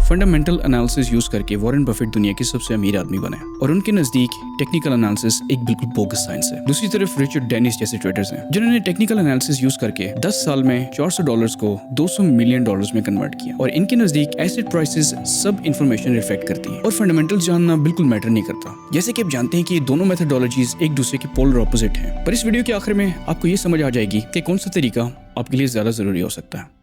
Fundamental analysis use करके Warren Buffett दुनिया के सबसे अमीर आदमी बने और उनके नजदीक टेक्निकल एनालिसिस एक बिल्कुल बोगस साइंस है। दूसरी तरफ रिचर्ड डेनिस जैसे ट्रेडर्स हैं जिन्होंने टेक्निकल एनालिसिस यूज करके 10 साल में $400 को $200 मिलियन में कन्वर्ट किया और इनके नजदीक एसेट प्राइसेस सब इंफॉर्मेशन रिफ्लेक्ट करती है और फंडामेंटल जानना बिल्कुल मैटर नहीं करता। जैसे कि आप जानते हैं कि दोनों मेथोडोलॉजीज एक दूसरे के पोलर ऑपोजिट हैं, पर इस वीडियो के आखिर में आपको ये समझ आ जाएगी कि कौन सा तरीका आपके लिए ज्यादा जरूरी हो सकता है।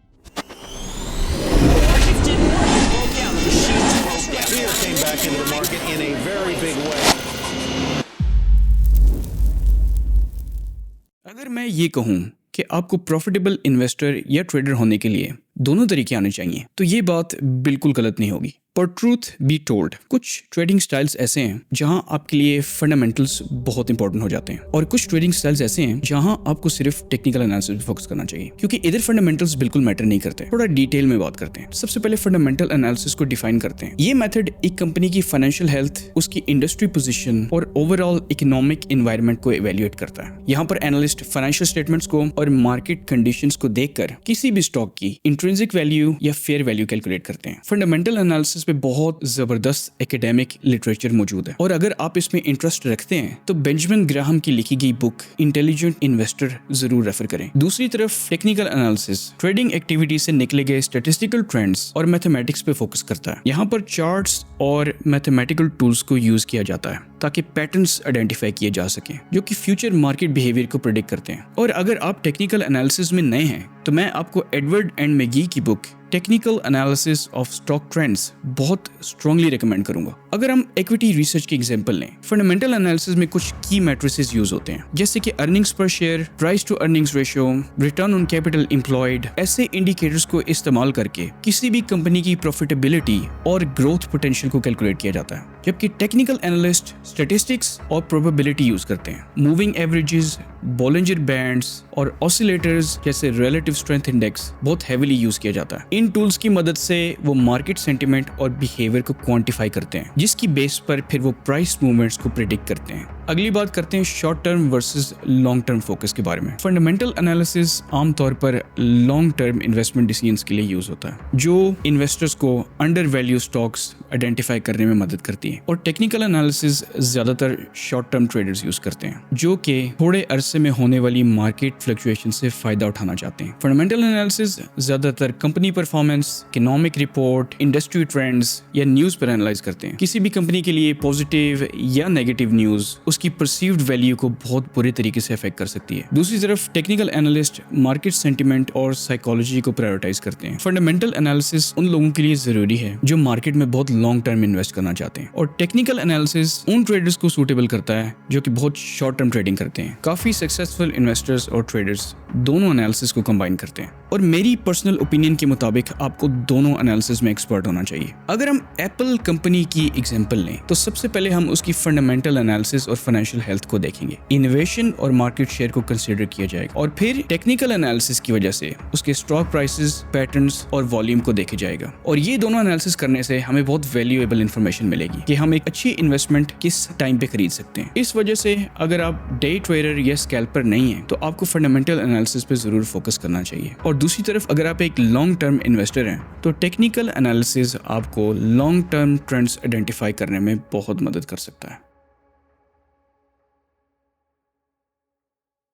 अगर मैं ये कहूं कि आपको प्रॉफिटेबल इन्वेस्टर या ट्रेडर होने के लिए दोनों तरीके आने चाहिए तो ये बात बिल्कुल गलत नहीं होगी। पर ट्रूथ बी टोल्ड, कुछ ट्रेडिंग स्टाइल्स ऐसे हैं जहां आपके लिए फंडामेंटल्स बहुत इंपॉर्टेंट हो जाते हैं और कुछ ट्रेडिंग स्टाइल्स ऐसे हैं जहां आपको सिर्फ टेक्निकल एनालिसिस पे फोकस करना चाहिए, क्योंकि इधर फंडामेंटल्स बिल्कुल मैटर नहीं करते। थोड़ा डिटेल में बात करते हैं। सबसे पहले फंडामेंटल एनालिसिस को डिफाइन करते हैं। ये मेथड एक कंपनी की फाइनेंशियल हेल्थ, उसकी इंडस्ट्री पोजीशन और ओवरऑल इकोनॉमिक एनवायरनमेंट को इवेल्युएट करता है। यहाँ पर एनालिस्ट फाइनेंशियल स्टेटमेंट्स को और मार्केट कंडीशंस को देखकर किसी भी स्टॉक की इंट्रिंसिक वैल्यू या फेयर वैल्यू कैलकुलेट करते हैं। फंडामेंटल एनालिसिस पे बहुत जबरदस्त एकेडमिक लिटरेचर मौजूद है और अगर आप इसमें इंटरेस्ट रखते हैं तो बेंजामिन ग्राहम की लिखी गई बुक इंटेलिजेंट इन्वेस्टर जरूर रेफर करें। दूसरी तरफ टेक्निकल एनालिसिस ट्रेडिंग एक्टिविटी से निकले गए स्टैटिस्टिकल ट्रेंड्स और मैथमेटिक्स पे फोकस करता है। यहाँ पर चार्ट्स और मैथमेटिकल टूल्स को यूज किया जाता है ताकि पैटर्न्स आइडेंटिफाई किए जा सकें जो कि फ्यूचर मार्केट बिहेवियर को प्रेडिक्ट करते हैं। और अगर आप टेक्निकल एनालिसिस में नए हैं तो मैं आपको एडवर्ड एंड मैगी की book technical analysis of stock trends बहुत स्ट्रांगली रिकमेंड करूंगा। अगर हम इक्विटी रिसर्च के एग्जांपल लें, फंडामेंटल एनालिसिस में कुछ की मैट्रिसेस यूज होते हैं जैसे कि earnings per share, price to earnings ratio, return on capital employed. ऐसे इंडिकेटर्स को इस्तेमाल करके किसी भी कंपनी की प्रॉफिटेबिलिटी और ग्रोथ पोटेंशियल को कैलकुलेट किया जाता है, जबकि टेक्निकल एनालिस्ट स्टैटिस्टिक्स और प्रोबेबिलिटी यूज करते हैं। मूविंग एवरेजेस, बॉलिंजर बैंड्स और ऑसिलेटर्स जैसे रिलेटिव स्ट्रेंथ इंडेक्स बहुत हेवीली यूज किया जाता है। इन टूल्स की मदद से वो मार्केट सेंटिमेंट और बिहेवियर को क्वांटिफाई करते हैं, जिसकी बेस पर फिर वो प्राइस मूवमेंट्स को प्रेडिक्ट करते हैं। अगली बात करते हैं short term versus long term focus के बारे में। फंडामेंटल एनालिसिस आमतौर पर लॉन्ग टर्म इन्वेस्टमेंट डिसीजंस के लिए यूज होता है, जो इन्वेस्टर्स को अंडर वैल्यू स्टॉक्स आइडेंटिफाई करने में मदद करती है। और टेक्निकल एनालिसिस ज्यादातर शॉर्ट टर्म ट्रेडर्स यूज करते हैं जो कि थोड़े अरसे में होने वाली मार्केट फ्लक्चुएशन से फायदा उठाना चाहते हैं। फंडामेंटल एनालिसिस ज्यादातर company performance, economic report, industry trends या न्यूज पर एनालाइज करते हैं। किसी भी कंपनी के लिए पॉजिटिव या नेगेटिव न्यूज उसकी परसीव्ड वैल्यू को बहुत बुरे तरीके से अफेक्ट कर सकती है। दूसरी तरफ टेक्निकल एनालिस्ट मार्केट सेंटिमेंट और साइकोलॉजी को प्रायोरिटाइज करते हैं। फंडामेंटल एनालिसिस उन लोगों के लिए जरूरी है जो मार्केट में बहुत लॉन्ग टर्म इन्वेस्ट करना चाहते हैं और टेक्निकल एनालिसिस उन ट्रेडर्स को सूटेबल करता है जो कि बहुत शॉर्ट टर्म ट्रेडिंग करते हैं। काफी सक्सेसफुल इन्वेस्टर्स और ट्रेडर्स दोनों एनालिसिस को कंबाइन करते हैं और मेरी पर्सनल ओपिनियन के मुताबिक आपको दोनों एनालिसिस में एक्सपर्ट होना चाहिए। अगर हम एप्पल कंपनी की एग्जांपल लें तो सबसे पहले हम उसकी फंडामेंटल एनालिसिस और फाइनेंशियल हेल्थ को देखेंगे। इनोवेशन और मार्केट शेयर को कंसीडर किया जाएगा और फिर टेक्निकल एनालिसिस की वजह से उसके स्टॉक प्राइसेस, पैटर्न्स और वॉल्यूम को देखे जाएगा। और ये दोनों एनालिसिस करने से हमें बहुत वैल्यूएबल इंफॉर्मेशन मिलेगी कि हम एक अच्छी इन्वेस्टमेंट किस टाइम पे खरीद सकते हैं। इस वजह से अगर आप डे ट्रेडर या स्कैल्पर नहीं है तो आपको फंडामेंटल एनालिसिस पे जरूर फोकस करना चाहिए। और दूसरी तरफ अगर आप एक लॉन्ग टर्म इन्वेस्टर हैं तो टेक्निकल एनालिसिस आपको लॉन्ग टर्म ट्रेंड्स आइडेंटिफाई करने में बहुत मदद कर सकता है।